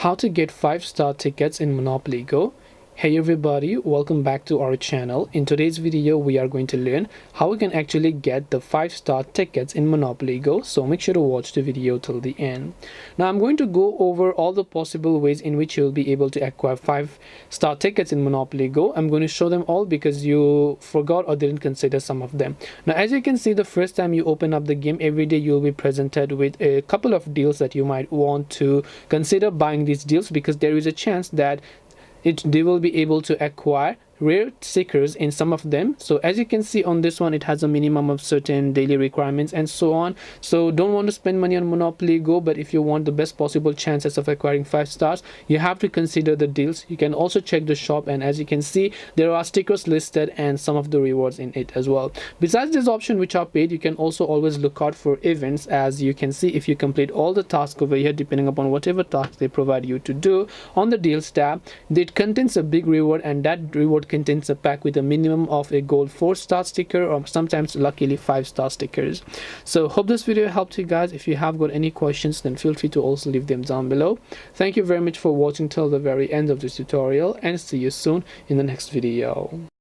How to get 5-star tickets in Monopoly Go. Hey everybody, welcome back to our channel. In today's video we are going to learn how we can actually get the 5-star tickets in Monopoly Go, so make sure to watch the video till the end. Now I'm going to go over all the possible ways in which you'll be able to acquire 5-star tickets in Monopoly Go. I'm going to show them all because you forgot or didn't consider some of them. Now as you can see, the first time you open up the game, every day you'll be presented with a couple of deals that you might want to consider buying these deals, because there is a chance that they will be able to acquire rare stickers in some of them. So as you can see on this one, it has a minimum of certain daily requirements and so on. So don't want to spend money on Monopoly Go, but if you want the best possible chances of acquiring 5 stars, you have to consider the deals. You can also check the shop, and as you can see, there are stickers listed and some of the rewards in it as well. Besides this option which are paid, you can also always look out for events. As you can see, if you complete all the tasks over here, depending upon whatever task they provide you to do on the deals tab, it contains a big reward, and that reward contains a pack with a minimum of a gold 4-star sticker, or sometimes luckily 5-star stickers. So hope this video helped you guys. If you have got any questions, then feel free to also leave them down below. Thank you very much for watching till the very end of this tutorial, and see you soon in the next video.